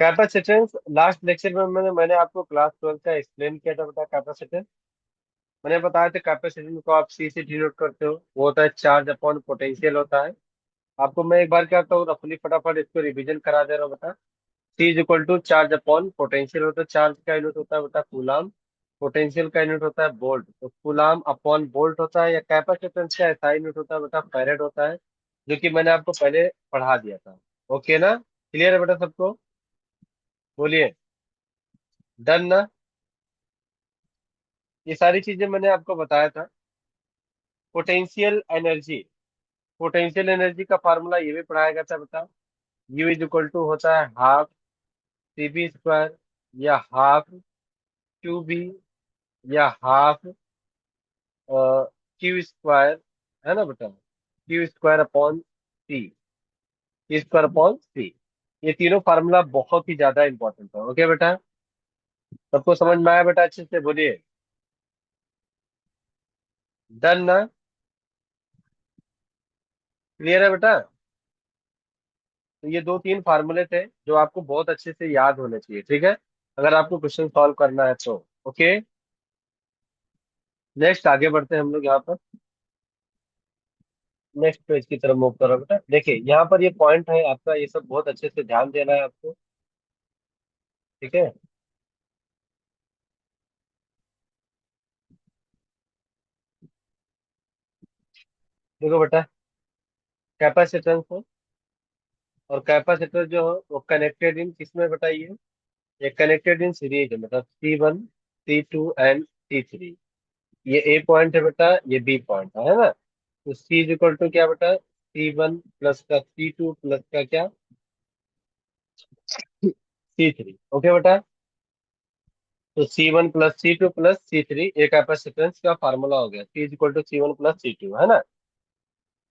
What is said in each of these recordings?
Capacitance last lecture में मैंने आपको क्लास 12 का एक्सप्लेन किया था बेटा। कैपेसिटेंस मैंने बताया था, कैपेसिटेंस को आप सी से डिनोट करते हो, वो होता है चार्ज अपॉन पोटेंशियल होता है। आपको मैं एक बार क्या करता हूँ, रफली फटाफट इसको रिवीजन करा दे रहा हूँ बेटा। C is equal to charge upon potential होता है। चार्ज का यूनिट होता है बेटा कूलाम, पोटेंशियल का यूनिट होता है वोल्ट। तो कूलाम अपॉन वोल्ट होता है, या कैपेसिटेंस का ऐसा यूनिट होता है बेटा फैरेड होता है, जो कि मैंने आपको पहले पढ़ा दिया था। ओके ना, क्लियर है बेटा सबको? बोलिए, डन ना? ये सारी चीजें मैंने आपको बताया था। पोटेंशियल एनर्जी, पोटेंशियल एनर्जी का फार्मूला ये भी पढ़ाया गया था बेटा। यू इज इक्वल टू होता है हाफ सी बी स्क्वायर, या हाफ क्यू बी, या हाफ क्यू स्क्वायर, है ना बेटा? क्यू स्क्वायर अपॉन सी, क्यू स्क्वायर अपॉन सी। ये तीनों फार्मूला बहुत ही ज्यादा इंपॉर्टेंट है। ओके बेटा, सबको समझ में आया बेटा? अच्छे से बोलिए, डन ना? क्लियर है बेटा? तो ये दो तीन फार्मूले थे जो आपको बहुत अच्छे से याद होने चाहिए, ठीक है, अगर आपको क्वेश्चन सॉल्व करना है तो। ओके, नेक्स्ट आगे बढ़ते हैं हम लोग यहाँ पर। नेक्स्ट पेज की तरफ मूव करो बेटा। देखिए यहाँ पर ये पॉइंट है आपका, ये सब बहुत अच्छे से ध्यान देना है आपको, ठीक है। देखो बेटा, कैपेसिटेंस है, और कैपेसिटर जो है वो कनेक्टेड इन किसमें बताइए? ये कनेक्टेड इन सीरीज है, मतलब C1 C2 एंड C3। ये ए पॉइंट है बेटा, ये बी पॉइंट है ना? तो सी इज इक्वल टू क्या बेटा? C1 प्लस का C2 प्लस का क्या? C3। ओके बेटा, तो C1 plus C2 plus C3 एक कैपेसिटेंस का फार्मूला हो गया। C is equal to C1 plus C2, है ना?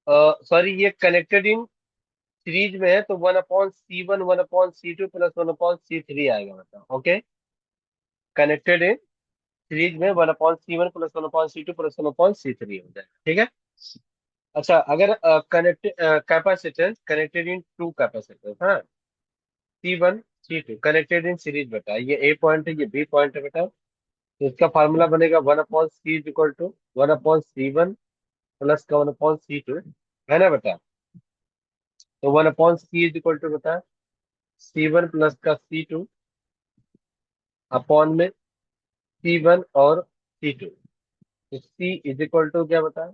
सॉरी, ये कनेक्टेड इन सीरीज में है, तो 1/C1 1/C2 प्लस 1/C3 आएगा बेटा। ओके, कनेक्टेड इन सीरीज में 1/C1 plus 1/C2 plus 1/C3 हो जाएगा, ठीक है। अच्छा, अगर connect capacitance connected in to capacitance, हाँ, C1 C2 connected in series बेटा, ये ए पॉइंट है, ये बी पॉइंट है बेटा। तो इसका फार्मूला बनेगा 1/C is equal to 1/C1 plus का 1/C2, है ना बेटा? तो 1/C इज इक्वल टू बेटा C1 प्लस का C2 अपॉन में C1 और C2। तो C इज इक्वल टू क्या बता?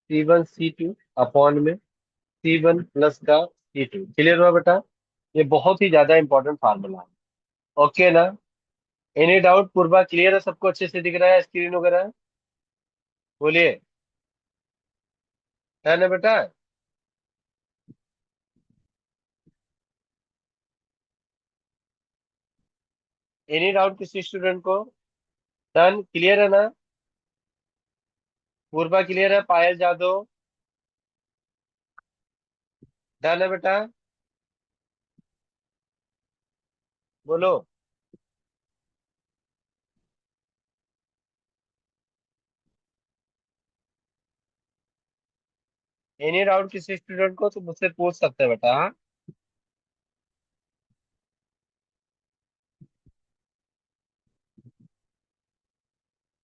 C1 C2 अपॉन में C1 प्लस का C2। क्लियर हुआ बेटा? ये बहुत ही ज्यादा इंपॉर्टेंट फार्मूला है। ओके ना? Any doubt? पूर्वा क्लियर है सबको? अच्छे से दिख रहा है स्क्रीन वगैरह? बोलिए, है ना बेटा? एनी डाउट किसी स्टूडेंट को? डन, क्लियर है ना? पूर्वा क्लियर है? पायल जादव डन है बेटा? बोलो, एनी डाउट किसी स्टूडेंट को तो मुझसे पूछ सकते हैं बेटा, हाँ।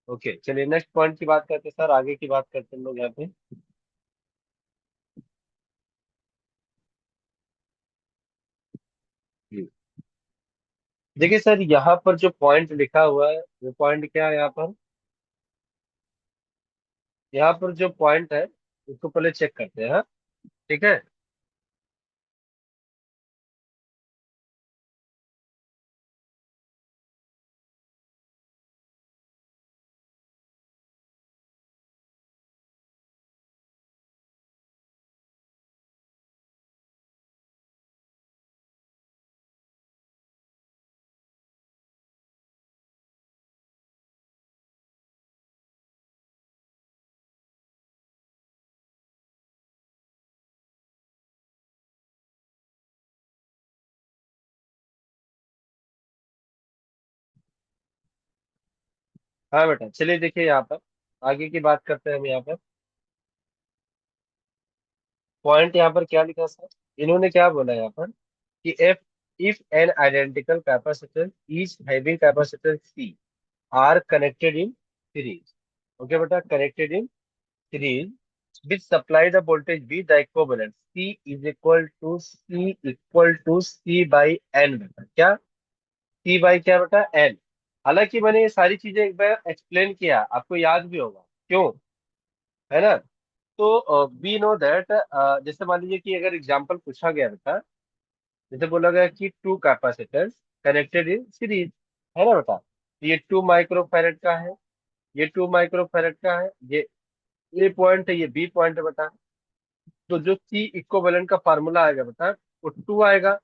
ओके, चलिए नेक्स्ट पॉइंट की बात करते हैं सर, आगे की बात करते हैं हम लोग यहाँ पे। जी। देखिए सर, यहाँ पर जो पॉइंट लिखा हुआ है वो पॉइंट क्या है यहाँ पर? यहाँ पर जो पॉइंट है उसको पहले चेक करते हैं, हाँ, ठीक है। हाँ बेटा, चलिए देखिए यहाँ पर आगे की बात करते हैं हम यहाँ पर। पॉइंट यहाँ पर क्या लिखा सर? इन्होंने क्या बोला यहाँ पर कि F if an identical capacitance each having capacitance C are connected in series. Okay बेटा, connected in series which supply the voltage V, the equivalent C equal to C by N बेटा, क्या C by क्या बेटा N। हालांकि मैंने ये सारी चीजें एक बार एक्सप्लेन किया, आपको याद भी होगा क्यों, है ना। तो वी नो दैट, जैसे मान लीजिए कि अगर एग्जांपल पूछा गया बेटा, जैसे बोला गया कि two capacitors connected in series, है ना बेटा, ये 2 माइक्रो फैरेड का है, ये 2 माइक्रो फैरेड का है, ये ए पॉइंट है, ये बी पॉइंट है बेटा। तो जो सी इक्विवेलेंट का फार्मूला आएगा बेटा, वो 2 आएगा।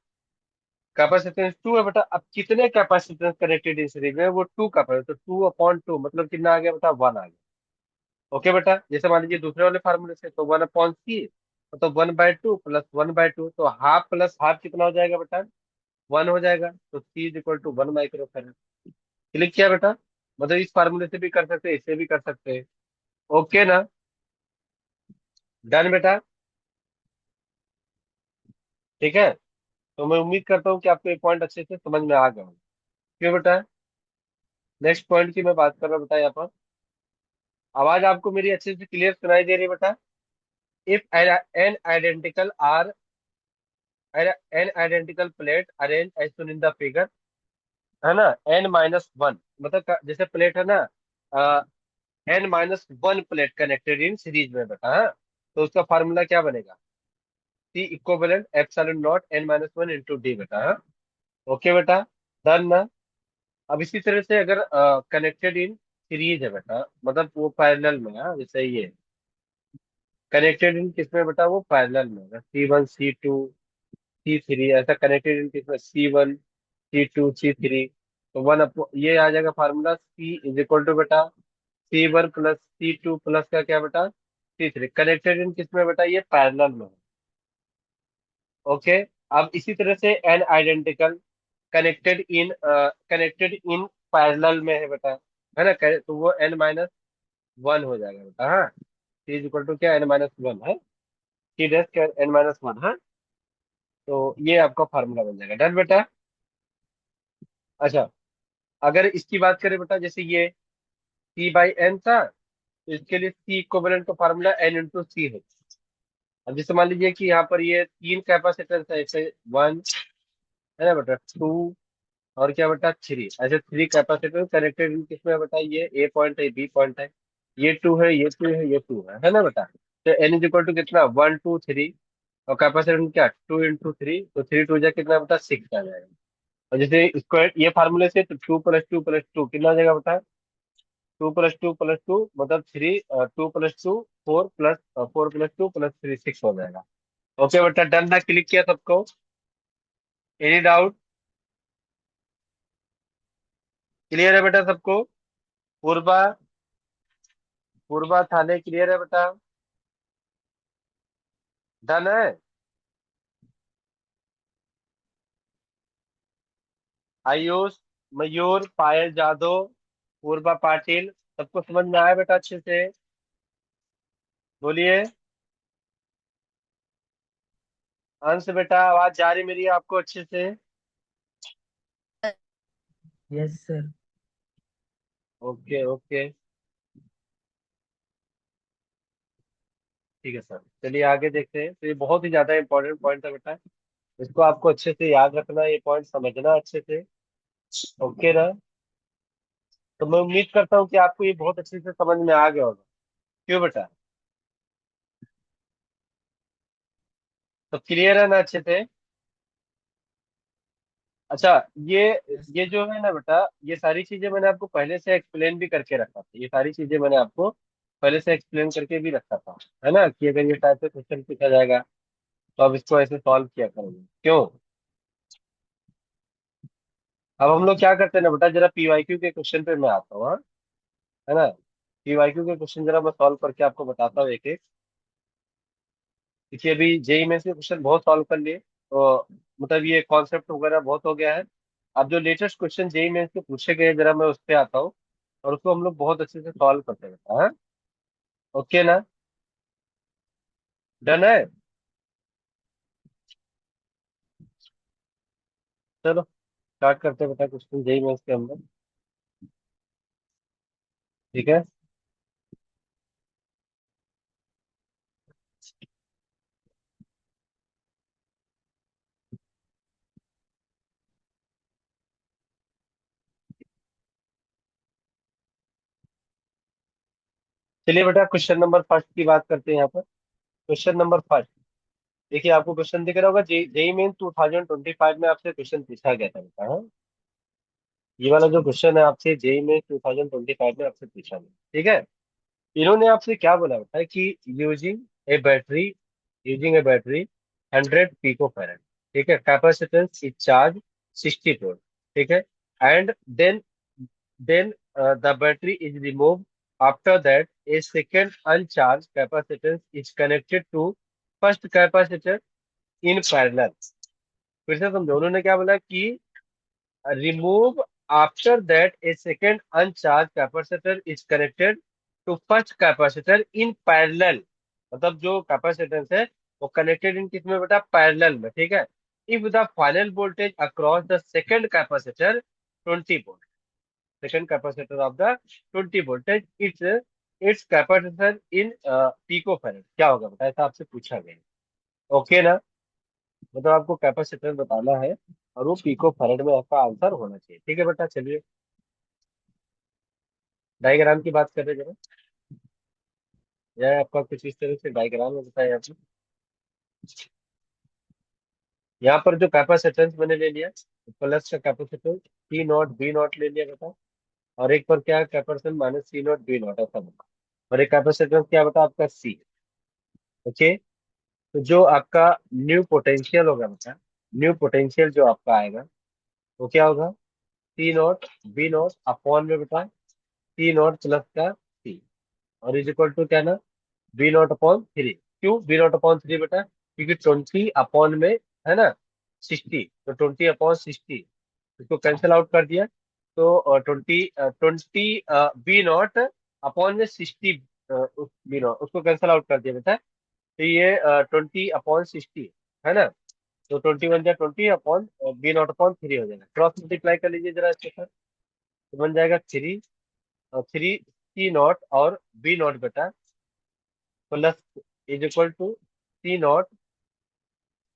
कैपेसिटेंस 2 है बेटा, अब कितने कैपेसिटेंस कनेक्टेड इन सीरीज में, वो 2 कैपेसिटर, 2/2 मतलब कितना आ गया बेटा, 1 आ गया। ओके बेटा, जैसे मान लीजिए दूसरे वाले फार्मूले से, तो 1/C, तो 1/2 प्लस 1/2, तो हाफ प्लस हाफ कितना हो जाएगा बेटा, 1 हो जाएगा। तो C = 1 माइक्रो फैरड। क्लिक किया बेटा, मतलब इस फार्मूले से भी कर सकते हैं, इससे भी कर सकते हैं। ओके ना, डन बेटा, ठीक है। तो मैं उम्मीद करता हूँ कि आपको ये पॉइंट अच्छे से समझ में आ गया होगा। क्यों बेटा, नेक्स्ट पॉइंट की मैं बात कर रहा हूँ बेटा यहाँ पर। आवाज आपको मेरी अच्छे से क्लियर सुनाई दे रही है बेटा। If n identical are n identical plate arrange as shown in the figure, है ना, N-1, मतलब जैसे प्लेट है ना, N-1 plate connected in series में बेटा, हाँ। तो उसका फार्मूला क्या बनेगा, C = ε0 N-1 × D बेटा, हाँ। ओके बेटा, डन ना। अब इसी तरह से अगर कनेक्टेड इन सीरीज है बेटा, मतलब वो पैरेलल में, हाँ, जैसे ये कनेक्टेड इन किसमें बेटा, वो पैरेलल में, C1 C2 C3, ऐसा कनेक्टेड इन किसमें, C1 C2 C3। तो ये आ जाएगा फार्मूला, C = बेटा C1 + C2 + का क्या बेटा, C3, कनेक्टेड इन किसमें बेटा, ये पैरेलल में है। ओके। अब इसी तरह से n identical connected in parallel में है बेटा, है ना, तो वो N-1 हो जाएगा बेटा, हाँ। C = क्या, N-1 है, C डैश क्या, N-1, हाँ। तो ये आपका फार्मूला बन जाएगा, डन बेटा। अच्छा, अगर इसकी बात करें बेटा, जैसे ये C/N था, तो इसके लिए C इक्विवेलेंट का फार्मूला N × C है। अब जैसे मान लीजिए कि यहाँ पर ये 3 कैपेसिटेंस है, ऐसे 1, है ना बेटा, 2 और क्या बेटा, 3, ऐसे 3 कैपेसिटेंस कनेक्टेड किसमें बेटा, ये ए पॉइंट है, बी पॉइंट है, ये 2 है, ये 2 है, ये 2 है ना बेटा। तो N = कितना, 1 2 3, और कैपेसिटेंस क्या, 2 × 3, तो 3 2 जा कितना बेटा, 6 आ जाएगा। और जैसे इसको ये फार्मूले से, तो 2 + 2 + 2 कितना आ जाएगा बेटा, 2 + 2 + 2 मतलब 3, 2 + 2 4 प्लस 4 + 2 + 3 6 हो जाएगा। ओके बेटा, डन ना, क्लिक किया सबको, एनी डाउट, क्लियर है बेटा सबको। पूर्वा, पूर्वा थाने क्लियर है बेटा, डन है। आयुष, मयूर, पायल जादव, पूर्वा पाटिल, सबको समझ में आया बेटा अच्छे से, बोलिए। अंश बेटा, आवाज जा रही मेरी आपको अच्छे से। Yes sir. ओके ओके, ठीक है सर, चलिए आगे देखते हैं। तो ये बहुत ही ज्यादा इंपॉर्टेंट पॉइंट है बेटा, इसको आपको अच्छे से याद रखना, ये पॉइंट समझना अच्छे से। ओके ना। तो मैं उम्मीद करता हूँ कि आपको ये बहुत अच्छे से समझ में आ गया होगा। क्यों बेटा, तो क्लियर है ना अच्छे से। अच्छा, ये यस ये सर। जो है ना बेटा, ये सारी चीजें मैंने आपको पहले से एक्सप्लेन भी करके रखा था, ये सारी चीजें मैंने आपको पहले से एक्सप्लेन करके भी रखा था, है ना, कि अगर ये टाइप से क्वेश्चन पूछा जाएगा तो आप इसको ऐसे सॉल्व किया करोगे। क्यों, अब हम लोग क्या करते हैं ना बेटा, जरा पीवाईक्यू के क्वेश्चन पे मैं आता हूँ, हाँ, है ना। पीवाईक्यू के क्वेश्चन जरा मैं सॉल्व करके आपको बताता हूँ एक एक। देखिए, अभी जेई में से क्वेश्चन बहुत सॉल्व कर लिए, तो मतलब ये कॉन्सेप्ट वगैरह बहुत हो गया है। अब जो लेटेस्ट क्वेश्चन जेई में से पूछे गए, जरा मैं उस पे आता हूँ, और उसको हम लोग बहुत अच्छे से सॉल्व करते रहते हैं, हाँ? ओके ना, डन है। चलो स्टार्ट करते हैं बेटा, क्वेश्चन यही मैं इसके अंदर। ठीक है। चलिए बेटा क्वेश्चन नंबर फर्स्ट की बात करते हैं यहाँ पर। Question number first. देखिए आपको क्वेश्चन दिख रहा होगा, जेई मेन 2025 में आपसे क्वेश्चन पूछा गया था बेटा, हाँ? ये वाला जो क्वेश्चन है आपसे जेई में 2025 में आपसे पूछा गया, ठीक है। इन्होंने आपसे क्या बोला होता कि using a battery using a battery 100 pico farad, ठीक है, कैपेसिटेंस इज चार्ज 60 वोल्ट, ठीक है, and then the battery is remove, after that a second uncharge capacitance is connected to first capacitor in parallel. फिर से समझो, उन्होंने क्या बोला कि remove after that a second uncharged capacitor is connected to first capacitor in parallel। मतलब जो capacitance है वो कनेक्टेड इन किस में बेटा, पैरेलल में, ठीक है। If the final voltage across the second capacitor 20 volt, second capacitor of the 20 voltage, its its capacitor in pico farad, क्या होगा बेटा, ऐसा आपसे पूछा गया। ओके ना? मतलब आपको कैपेसिटर बताना है और वो पिको फैरेड में आपका आंसर होना चाहिए, ठीक है बेटा। चलिए डायग्राम की बात कर रहे हैं जरा। यह आपका कुछ इस तरह से डायग्राम में बताया आपने। यहाँ पर जो कैपेसिटेंस मैंने ले लिया, प्लस का capacitance c naught b naught ले लिया बेटा, और एक पर क्या capacitance minus c naught b naught ऐसा बता, और एक कैपेसिटेंस क्या बेटा आपका सी। ओके। तो जो आपका न्यू पोटेंशियल होगा बेटा, न्यू पोटेंशियल जो आपका आएगा वो क्या होगा, सी नॉट बी नॉट अपॉन में बेटा सी नॉट प्लस का सी, और इज इक्वल टू क्या ना, बी नॉट अपॉन थ्री। क्यों बी नॉट अपॉन थ्री बेटा, क्योंकि 20 अपॉन में है ना 60, तो 20/60 इसको कैंसिल आउट कर दिया। तो 20 बी नॉट अपॉन में 60, बी नॉट उसको कैंसिल आउट कर दिया बेटा। तो ये 20/60 है ना। तो 21 या 20 upon b naught upon three हो जाएगा, क्रॉस मल्टीप्लाई कर लीजिए जरा इसके साथ, तो बन जाएगा थ्री, थ्री सी नॉट और बी नॉट बेटा plus is equal to c naught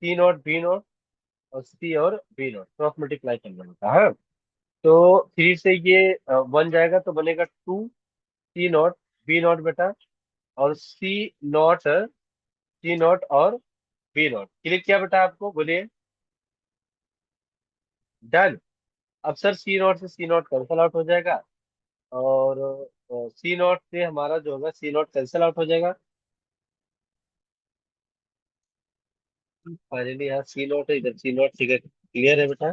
b naught और सी और बी नॉट क्रॉस मल्टीप्लाई करना होता है, हाँ? तो थ्री से ये वन जाएगा तो बनेगा two c naught b naught बेटा, और सी नॉट और बी नॉट क्लिक किया बेटा, आपको बोलिए डन। अब सर सी नॉट से सी नॉट कैंसल आउट हो जाएगा, और सी नॉट से हमारा जो होगा सी नॉट कैंसल आउट हो जाएगा। फाइनली यहाँ सी नॉट है, इधर सी नॉट, ठीक है, क्लियर है बेटा।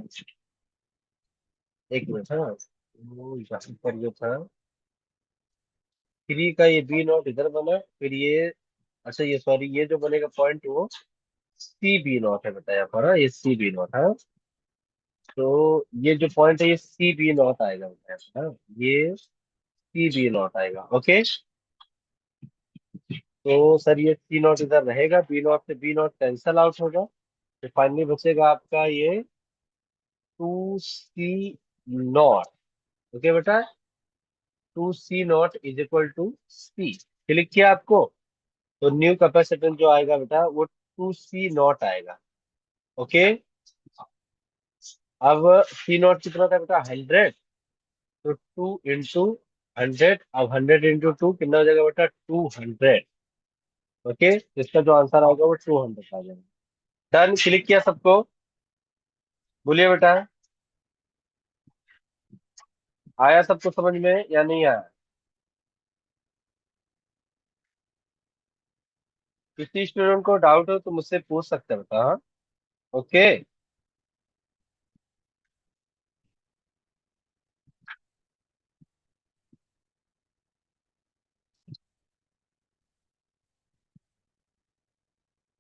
एक मिनट, हाँ, वो यहाँ पर जो था थ्री का ये बी नॉट इधर बना, फिर ये, अच्छा ये सॉरी ये जो बनेगा पॉइंट वो सी बी नॉट है बेटा यहाँ पर, हाँ, ये सी बी नॉट है। तो ये जो पॉइंट है ये सी बी नॉट आएगा बेटा यहाँ पर, हाँ, ये सी बी नॉट आएगा। ओके। तो सर ये सी नॉट इधर रहेगा, बी नॉट से बी नॉट कैंसल आउट होगा, तो फाइनली बचेगा आपका ये टू सी नॉट। ओके बेटा, two c naught is equal to c, click किया आपको। तो न्यू कैपेसिटेंस जो आएगा बेटा वो टू सी नॉट आएगा। ओके। अब सी नॉट कितना था बेटा, 100, तो टू इंटू 100, अब 100 इंटू 2 कितना हो जाएगा बेटा, 200। ओके, इसका जो आंसर आएगा वो 200 आ जाएगा। डन, क्लिक किया सबको, बोलिए बेटा आया सबको समझ में या नहीं आया? किसी स्टूडेंट को डाउट हो तो मुझसे पूछ सकते हैं बेटा, हाँ? ओके।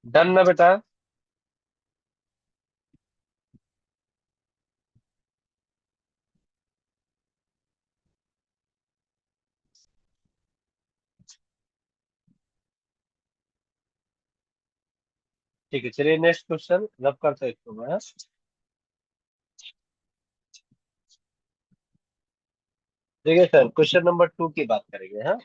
डन ना बेटा? ठीक है, चलिए नेक्स्ट क्वेश्चन रब करते हैं इसको मैं। देखिए सर, क्वेश्चन नंबर 2 की बात करेंगे। हाँ,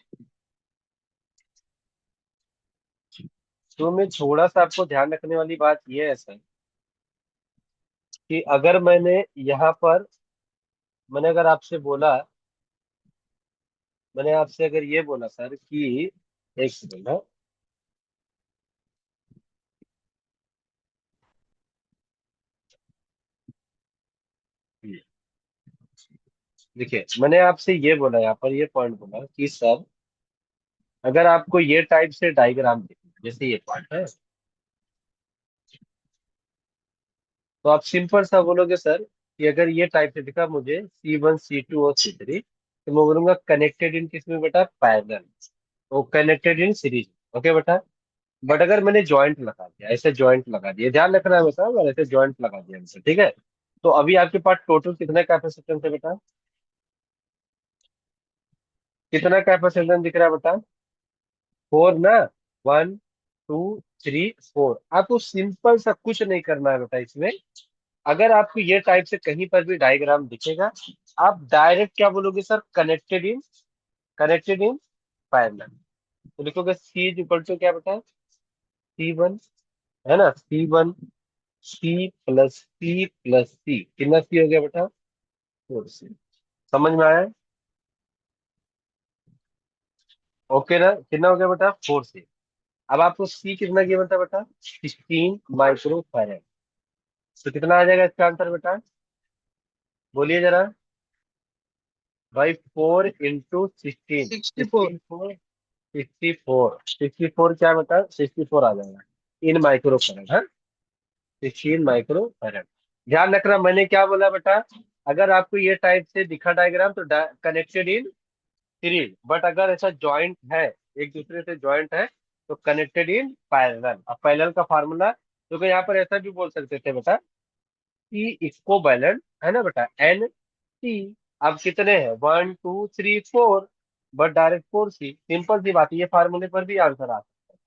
तो में थोड़ा सा आपको ध्यान रखने वाली बात यह है सर, कि अगर यहाँ पर मैंने अगर आपसे बोला मैंने आपसे अगर ये बोला सर कि एक सेकंड। हाँ, देखिए मैंने आपसे ये बोला, यहाँ पर ये पॉइंट बोला कि सर अगर आपको ये टाइप से डायग्राम दिखे, जैसे ये पार्ट है, तो आप सिंपल सा बोलोगे सर कि अगर ये टाइप से दिखा मुझे C1 C2 और C3, तो मैं बोलूंगा कनेक्टेड इन किसमें बेटा, पैरेलल। वो कनेक्टेड इन सीरीज। ओके बेटा। बट अगर मैंने ज्वाइंट लगा दिया, ऐसे ज्वाइंट लगा दिया, ध्यान रखना है बेटा, अगर ऐसे ज्वाइंट लगा दिया हमसे, ठीक है, तो अभी आपके पास टोटल कितना कैपेसिटेंस है बेटा, कितना कैपेसिटेंस दिख रहा है बेटा, 4 ना। 1 2 3 4। आपको सिंपल सा कुछ नहीं करना है बेटा इसमें। अगर आपको ये टाइप से कहीं पर भी डायग्राम दिखेगा, आप डायरेक्ट क्या बोलोगे सर, कनेक्टेड इन पैरेलल। तो लिखोगे सी इज इक्वल टू क्या बेटा, C1, है ना, C1 C प्लस C कितना सी हो गया बेटा, 4 C। समझ में आया? ओके ना, कितना हो गया बेटा, 4 C। अब आपको सी कितना किया बेटा, 16 माइक्रो फैराड। तो कितना आ जाएगा इसका आंसर बेटा, बोलिए जरा भाई। 4 × 16, 64। 64 क्या बता, 64 आ जाएगा इन माइक्रो फैराड। हाँ, 16 माइक्रो फैराड। ध्यान रखना मैंने क्या बोला बेटा, अगर आपको ये टाइप से दिखा डायग्राम तो कनेक्टेड इन सीरीज, बट अगर ऐसा जॉइंट है, एक दूसरे से जॉइंट है, तो कनेक्टेड इन पैरेलल। अब पैरेलल का फार्मूला, क्योंकि यहाँ पर ऐसा भी बोल सकते थे बेटा कि इक्को बैलेंस, है ना बेटा, N C। अब कितने हैं, 1 2 3 4, बट डायरेक्ट 4 C। सिंपल सी बात है, ये फार्मूले पर भी आंसर आता है।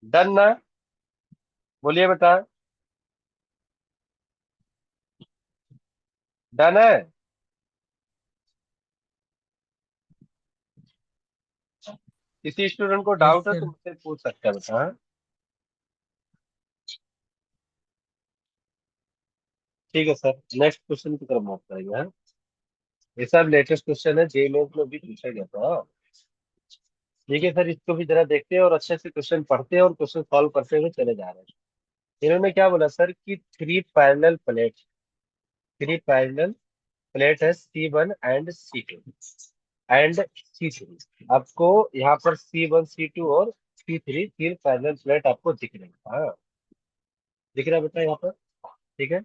डन ना, बोलिए बेटा, डन है? किसी स्टूडेंट को यस डाउट है तो सर। मुझसे पूछ सकते हैं बेटा। हाँ? ठीक है सर, नेक्स्ट क्वेश्चन की तरफ मूव करेंगे। हाँ? ये सब लेटेस्ट क्वेश्चन है, जेईई मेंस में भी पूछा गया था। ठीक है सर, इसको भी जरा देखते हैं और अच्छे से क्वेश्चन पढ़ते हैं और क्वेश्चन सॉल्व करते हुए चले जा रहे हैं। इन्होंने क्या बोला सर कि थ्री पैरेलल प्लेट है, C1 and C2 and C3। आपको यहाँ पर C1 C2 और C3 तीन पैरेलल प्लेट आपको दिख रहे हैं। हाँ, दिख रहा है बेटा यहाँ पर, ठीक है।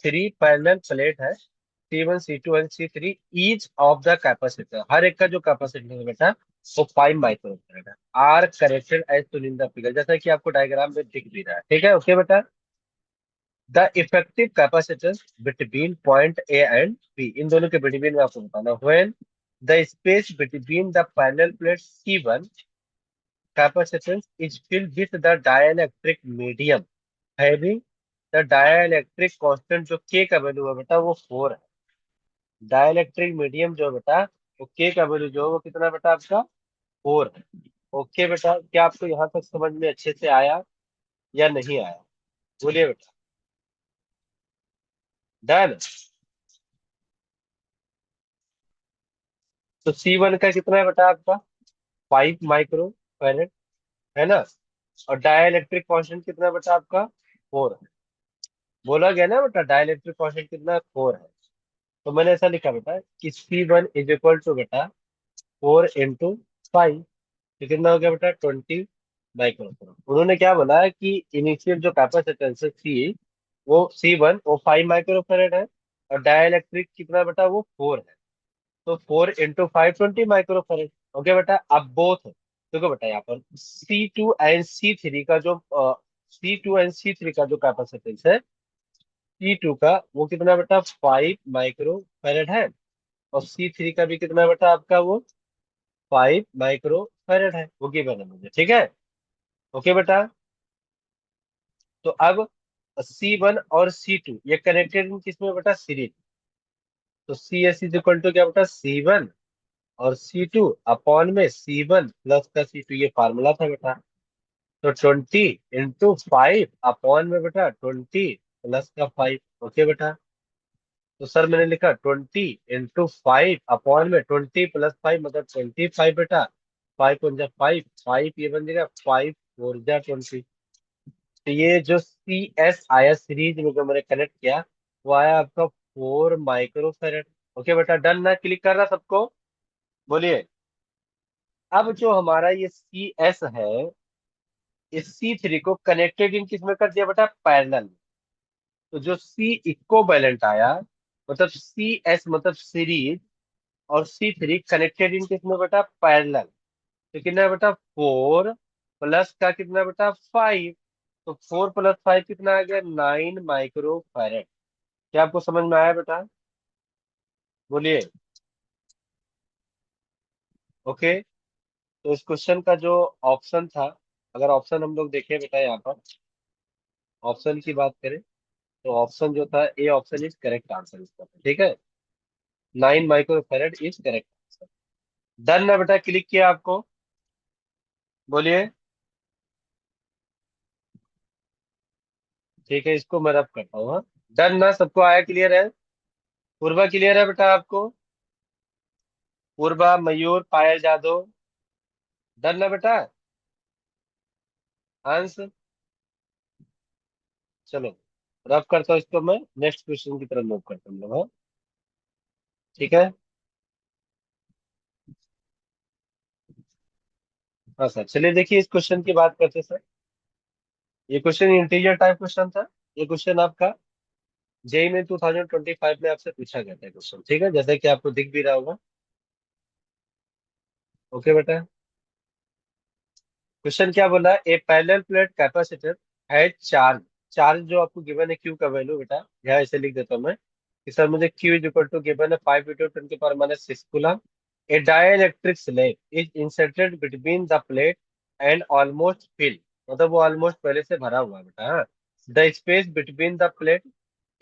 थ्री पैरेलल प्लेट है, C1 C2 and C3। Each of the capacitor, हर एक का जो कैपेसिटर है बेटा, वो 5 माइक्रो है। Are corrected as shown in the figure, जैसा कि आपको डायग्राम में दिख भी रहा है, ठीक है। ओके बेटा, the effective capacitance between point A and B, इन दोनों के बिटवीन में आपको बताना, when the space between the parallel plate C1 capacitance is filled with the dielectric medium having the dielectric constant, जो K का वैल्यू है बेटा वो 4 है। डाइलेक्ट्रिक मीडियम जो है बेटा, वो K का वैल्यू जो है वो कितना बेटा आपका, 4 है। ओके बेटा, क्या आपको यहाँ तक समझ में अच्छे से आया या नहीं आया, बोलिए बेटा। डन। तो C1 का कितना है बेटा आपका, 5 माइक्रो फैरेड, है ना। और डाइलेक्ट्रिक कांस्टेंट कितना है बेटा आपका, 4 है। बोला गया ना बेटा, डाइलेक्ट्रिक कांस्टेंट कितना, 4 है। तो मैंने ऐसा लिखा बेटा कि C1 इज इक्वल टू बेटा 4 × 5। तो कितना हो गया बेटा, 20 माइक्रो। उन्होंने क्या बोला है कि इनिशियल जो कैपेसिटेंस है सी, वो C1 वो 5 माइक्रो है, और डाइलेक्ट्रिक कितना बेटा, वो 4 है। तो 4 × 5 20 माइक्रो। ओके बेटा, अब बोथ देखो बेटा, यहाँ पर C2 एंड C3 का जो कैपेसिटेंस है, C2 का वो कितना बेटा, 5 माइक्रो है। और C3 का भी कितना बेटा आपका, वो 5 माइक्रो है। वो गिवन है मुझे, ठीक है। ओके बेटा, तो अब C1 और C2 ये कनेक्टेड किसमें बेटा, सीरीज। तो c s is equal to क्या बेटा, C1 और C2 अपॉन में C1 प्लस का C2, ये फार्मूला था बेटा। तो 20 × 5 अपॉन में बेटा 20 प्लस का 5। ओके बेटा। तो सर मैंने लिखा 20 × 5 अपॉन में 20 + 5 मतलब 25 बेटा। 5 × 5 5, ये बन जाएगा 5 × 4 = 20। तो ये जो CS आया सीरीज में जो मैंने कनेक्ट किया, वो आया आपका 4 माइक्रो फेरेड। ओके बेटा, डन ना, क्लिक कर रहा सबको? बोलिए। अब जो हमारा ये CS है, इस C3 को कनेक्टेड इन किस में कर दिया बेटा, पैरेलल। तो जो C इक्विवेलेंट आया, मतलब CS मतलब सीरीज, और C3 कनेक्टेड इन किस में बेटा, पैरेलल। तो कितना है बेटा, 4 प्लस का कितना बेटा, 5। तो 4 + 5 कितना आ गया, 9 माइक्रो फेरेड। क्या आपको समझ में आया बेटा? बोलिए। ओके। तो इस क्वेश्चन का जो ऑप्शन था, अगर ऑप्शन हम लोग देखें बेटा, यहाँ पर ऑप्शन की बात करें, तो ऑप्शन जो था, A option is correct answer इसका, ठीक है। 9 micro फेरेड is correct answer. Done ना बेटा, क्लिक किया आपको? बोलिए। ठीक है, इसको मैं रब करता हूँ, हाँ। डन ना, सबको आया, क्लियर है? पूर्वा क्लियर है बेटा आपको? पूर्वा, मयूर, पायल जादव, डन ना बेटा? हंस, चलो रब करता हूँ इसको मैं, नेक्स्ट क्वेश्चन की तरफ मूव करता हूँ, हाँ। ठीक है। हाँ सर, चलिए देखिए इस क्वेश्चन की बात करते हैं सर। ये क्वेश्चन इंटीजर टाइप क्वेश्चन था। ये क्वेश्चन आपका जेई में 2025 में आपसे पूछा गया था क्वेश्चन, ठीक है, जैसे कि आपको दिख भी रहा होगा। ओके बेटा। क्वेश्चन क्या बोला, ए पैरेलल प्लेट कैपेसिटर है चार्ज। चार्ज जो आपको गिवन है, क्यू का वैल्यू बेटा, यहाँ ऐसे लिख देता हूँ मैं कि सर मुझे q is equal to given है 5 × 10⁻⁶ coulomb. A dielectric slab is inserted between the plate and almost fill, मतलब वो ऑलमोस्ट पहले से भरा हुआ है बेटा, हाँ। The space between the plate,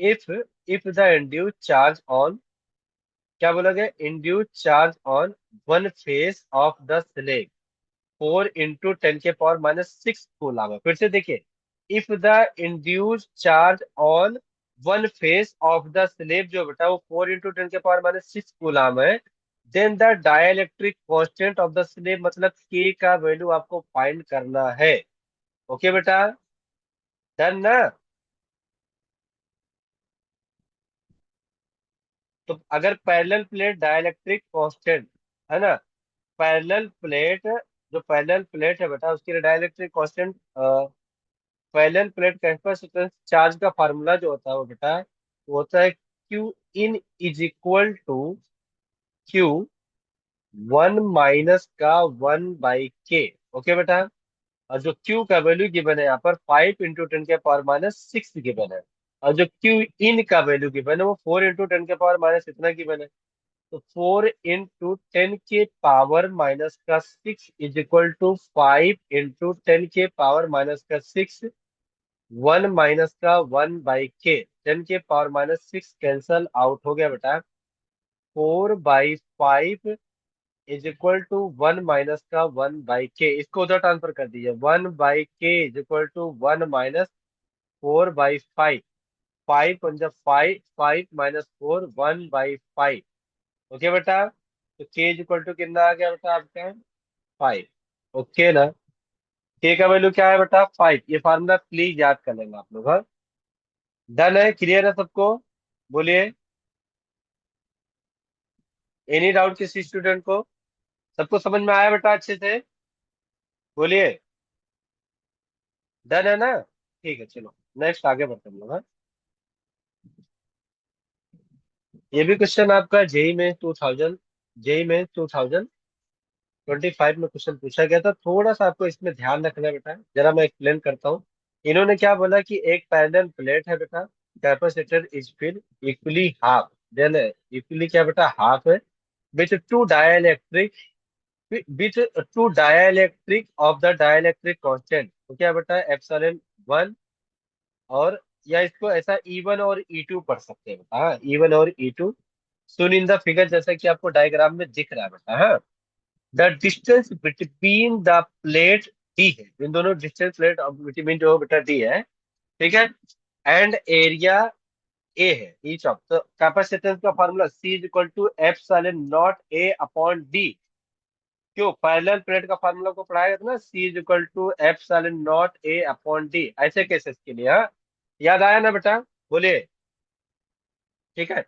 if if the induce charge on, क्या बोला गया, induce charge on one face of the slab 4 × 10⁻⁶ coulomb है। फिर से देखिए, if the induce charge on one face of the slab जो बेटा वो 4 × 10⁻⁶ कूलम है, then the dielectric constant of the slab, मतलब के का वैल्यू आपको फाइंड करना है। ओके बेटा, डन ना? तो अगर पैरेलल प्लेट डाइलेक्ट्रिक कांस्टेंट है ना, पैरेलल प्लेट, जो पैरेलल प्लेट है बेटा उसकी dielectric constant, parallel plate capacitance charge का फार्मूला जो होता है वो बेटा, वो होता है q in is equal to q 1 - का 1/k। ओके बेटा। और जो क्यू का वैल्यू गिवन है यहाँ पर 5 × 10⁻⁶ गिवन है। और जो क्यू इन का वैल्यू गिवन है वो 4 × 10⁻⁻ इतना गिवन है। तो 4 × 10⁻⁻⁶ इज इक्वल टू 5 × 10⁻⁻⁶। 1 - का 1/k, 10⁻⁻⁶ कैंसल आउट हो गया बेटा। 4/5 इज इक्वल टू 1 - का 1/k, इसको उधर ट्रांसफर कर दीजिए। 1/k is equal to 1 - 4/5। 5 × 5, 5 - 4, 1/5। Okay बेटा। तो k इज इक्वल टू कितना आ गया बेटा आपका, 5। ओके ना? k का वैल्यू क्या है बेटा, 5। ये फार्मूला प्लीज याद कर लेना आप लोग, हाँ। डन है, क्लियर है सबको? बोलिए। एनी डाउट किसी स्टूडेंट को? सबको समझ में आया बेटा अच्छे से? बोलिए। डन है ना? ठीक है, चलो नेक्स्ट आगे बढ़ते हैं हम लोग, हाँ। ये भी क्वेश्चन आपका जेई में 2025 में क्वेश्चन पूछा गया था। थोड़ा सा आपको इसमें ध्यान रखना है बेटा, जरा मैं एक्सप्लेन करता हूँ। इन्होंने क्या बोला कि एक पैरेलल प्लेट है बेटा, capacitor is fill equally half, then equally क्या बेटा, हाफ है, with two dielectric, with two dielectric of the dielectric constant, तो क्या बेटा, ε1, और या इसको ऐसा E1 और E2 पढ़ सकते हैं, हाँ, E1 और E2। Soon in the figure, जैसा कि आपको डायग्राम में दिख रहा है बेटा, हाँ। The distance between the plate D है, इन दोनों डिस्टेंस प्लेट बिटवीन जो बेटा डी है, ठीक है, एंड एरिया ए है ईच ऑफ, तो कैपेसिटेंस का formula C is equal to F sine not a upon D. क्यों, पैरेलल प्लेट का फॉर्मूला को पढ़ाया था ना, C is equal to F sine not a upon D, ऐसे केसेस के लिए, हाँ। याद आया ना बेटा, बोलिए। ठीक है,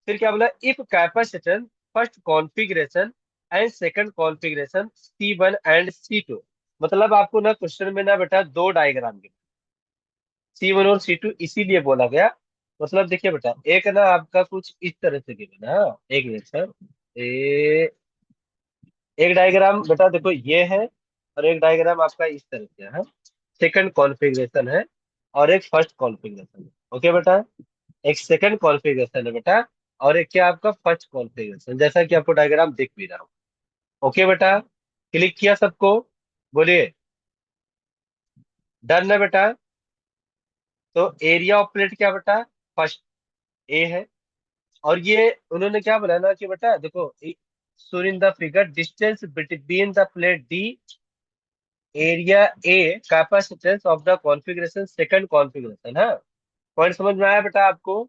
फिर क्या बोला, if capacitance first configuration and second configuration C1 and C2, मतलब आपको ना क्वेश्चन में ना बेटा दो डायग्राम के C1 और C2 इसीलिए बोला गया। मतलब देखिए बेटा, एक ना आपका कुछ इस तरह से गिवन है, हाँ? एक मिनट सर, एक डायग्राम बेटा देखो ये है, और एक डायग्राम आपका इस तरह से है, सेकंड कॉन्फ़िगरेशन है, और एक फर्स्ट कॉन्फ़िगरेशन है। ओके बेटा, एक सेकंड कॉन्फ़िगरेशन है बेटा, और एक क्या आपका फर्स्ट कॉन्फ़िगरेशन, जैसा कि आपको डायग्राम दिख भी रहा हो। ओके बेटा, क्लिक किया सबको, बोलिए। डन है बेटा। तो एरिया ऑफ प्लेट क्या बेटा, फर्स्ट ए है, और ये उन्होंने क्या बोला ना कि बेटा देखो, so in the figure distance between the plate D, area A, capacitance of the configuration second configuration, हाँ। पॉइंट समझ में आया बेटा आपको,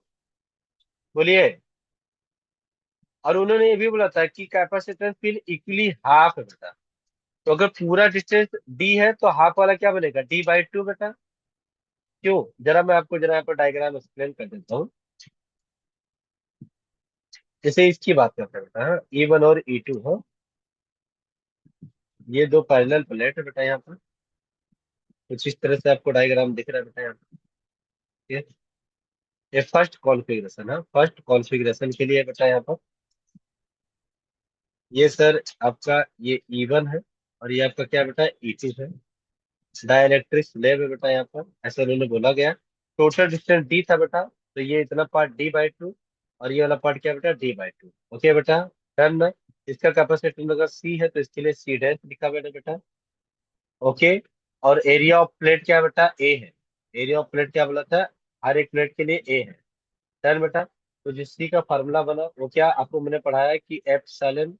बोलिए। और उन्होंने ये भी बोला था कि कैपेसिटेंस फिर इक्वली हाफ है बेटा, तो अगर पूरा डिस्टेंस डी है तो हाफ वाला क्या बनेगा, D/2 बेटा। क्यों, जरा मैं आपको जरा यहाँ पर डायग्राम एक्सप्लेन कर देता हूँ। जैसे इसकी बात करते हैं बेटा, हाँ, E1 और E2 हो, ये दो पैरेलल प्लेट है बेटा, यहाँ पर कुछ इस तरह से आपको डायग्राम दिख रहा है बेटा यहाँ पर। ठीक है? ये फर्स्ट कॉन्फ़िगरेशन है, फर्स्ट कॉन्फ़िगरेशन के लिए बेटा यहाँ पर, ये सर आपका ये E1 है, और ये आपका क्या बेटा E2 है। डाइलेक्ट्रिक स्लेब है बेटा यहाँ पर, ऐसा उन्होंने बोला गया। टोटल डिस्टेंस डी था बेटा, तो ये इतना पार्ट D/2, और ये वाला पार्ट क्या बेटा D/2। ओके बेटा, डन है। इसका कैपेसिटेंस अगर सी है तो इसके लिए C डैश लिखा बेटा बेटा। ओके, और एरिया ऑफ प्लेट क्या बेटा ए है, एरिया ऑफ प्लेट क्या बोला था, हर एक प्लेट के लिए ए है। डन बेटा, तो जिस सी का फार्मूला बना वो क्या आपको मैंने पढ़ाया है कि एफ साइन,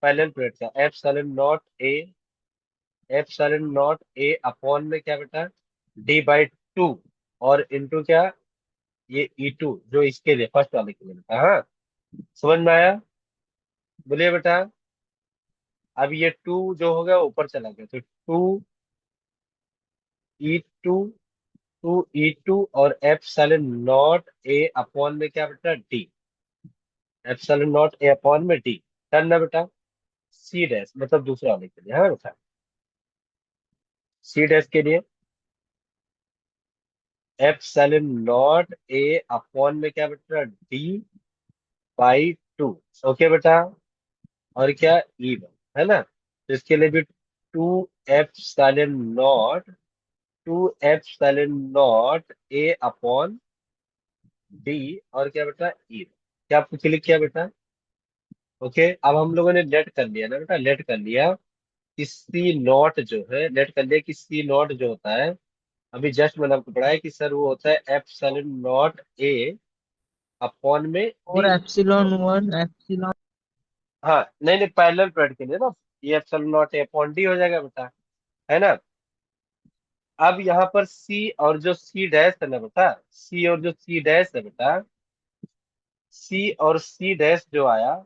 पैरेलल प्लेट का F sine not a, F sine not a upon में क्या बेटा D/2, और इंटू क्या, ये E2 जो इसके लिए फर्स्ट वाले के लिए बेटा, हाँ। समझ में आया, बोलिए बेटा। अब ये टू जो हो गया ऊपर चला गया, तो टू टू ई टू और F sine not a upon में क्या बेटा D, F sine not a upon में डी। डन ना बेटा, सी डैश मतलब दूसरा वाले के लिए, हाँ बेटा, सी डैश के लिए F sine not a upon में क्या बेटा D/2। ओके बेटा, और क्या E1 है ना, तो इसके लिए भी two F sine not a upon D, और क्या बेटा ई, क्या आपको क्लिक किया बेटा। ओके, अब हम लोगों ने लेट कर लिया ना बेटा, लेट कर लिया कि सी नॉट जो है, लेट कर लिया कि सी नॉट जो होता है, अभी जस्ट मैंने आपको पढ़ाया कि सर वो होता है F sine not a upon में और डी। Epsilon 1 epsilon. हाँ नहीं नहीं, पैरेलल प्लेट के लिए ना, ये F sine not a upon D हो जाएगा बेटा, है ना। अब यहाँ पर सी और जो सी डैश है ना बेटा, सी और जो सी डैश है बेटा, सी और सी डैश जो आया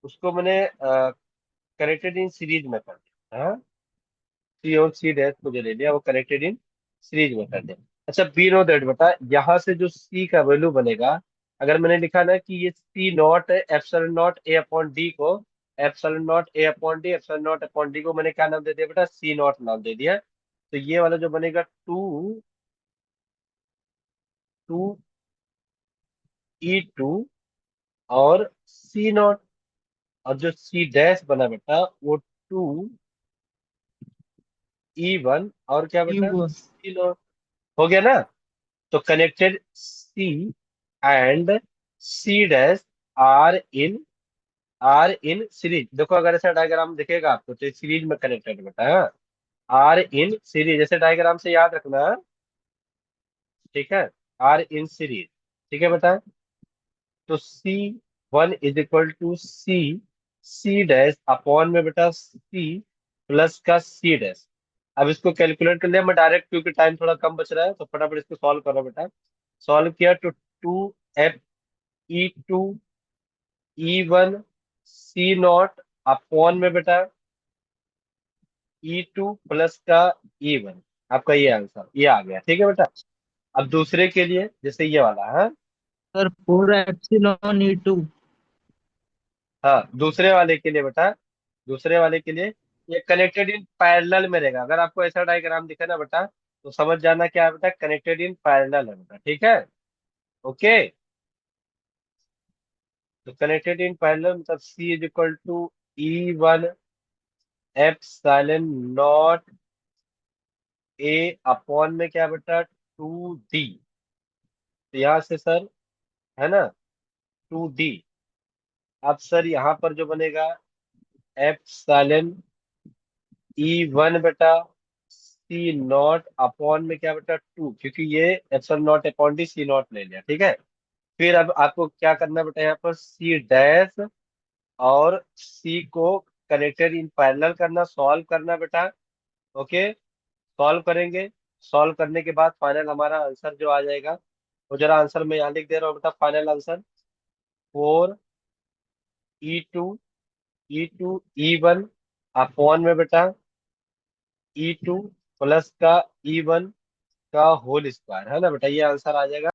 उसको मैंने कनेक्टेड इन सीरीज में कर दिया, हाँ। सी और सी डैश को जो ले लिया वो कनेक्टेड इन सीरीज में कर दिया। अच्छा, बी नो दैट बेटा, यहाँ से जो सी का वैल्यू बनेगा, अगर मैंने लिखा ना कि ये सी नॉट एप्सिलॉन नॉट ए अपॉन डी को, एप्सिलॉन नॉट ए upon D, epsilon naught upon D को मैंने क्या नाम दे दिया बेटा, सी नॉट नाम दे दिया। तो ये वाला जो बनेगा टू E2 और C0, और जो सी डैश बना बेटा वो टू E1 और क्या बेटा C0, हो गया ना। तो connected C and C dash R in R in series, देखो अगर ऐसा डायग्राम दिखेगा आपको तो सीरीज में कनेक्टेड बेटा, हाँ। आर इन सीरीज, जैसे डायग्राम से याद रखना, ठीक है, आर इन सीरीज, ठीक है बेटा। तो सी 1 = C अपॉन में बेटा C प्लस का C डैश। अब इसको कैलकुलेट कर लिया मैं डायरेक्ट, क्योंकि टाइम थोड़ा कम बच रहा है, तो फटाफट इसको सॉल्व करो बेटा। सॉल्व किया तो 2F(E2)(E1)(C0) अपॉन में बेटा E2 प्लस का E1। आपका ये आंसर ये आ गया, ठीक है बेटा। अब दूसरे के लिए जैसे ये वाला है। Sir 4 epsilon E2। हाँ, दूसरे वाले के लिए बेटा, दूसरे वाले के लिए ये कनेक्टेड इन पैरेलल में रहेगा। अगर आपको ऐसा डायग्राम दिखे ना बेटा, तो समझ जाना क्या है बेटा, कनेक्टेड इन पैरेलल है बेटा, ठीक है। ओके, तो कनेक्टेड इन पैरेलल मतलब C = E1 एप्सिलॉन नॉट ए अपॉन में क्या बेटा 2D। तो यहाँ से सर, है ना, 2D। अब सर यहाँ पर जो बनेगा एप्सिलॉन E1 बेटा C0 अपॉन में क्या बेटा 2, क्योंकि ये epsilon naught upon D C0 ले लिया, ठीक है। फिर अब आपको क्या करना है बेटा, यहाँ पर C डैश और C को कनेक्टेड इन पैरेलल करना, सॉल्व करना बेटा। ओके, सॉल्व करेंगे। सॉल्व करने के बाद फाइनल हमारा आंसर जो आ जाएगा, वो जरा आंसर मैं यहाँ लिख दे रहा हूँ बेटा। फाइनल आंसर 4E2 अपॉन में बेटा E2 प्लस का E1 का होल स्क्वायर, है ना बेटा, ये आंसर आ जाएगा।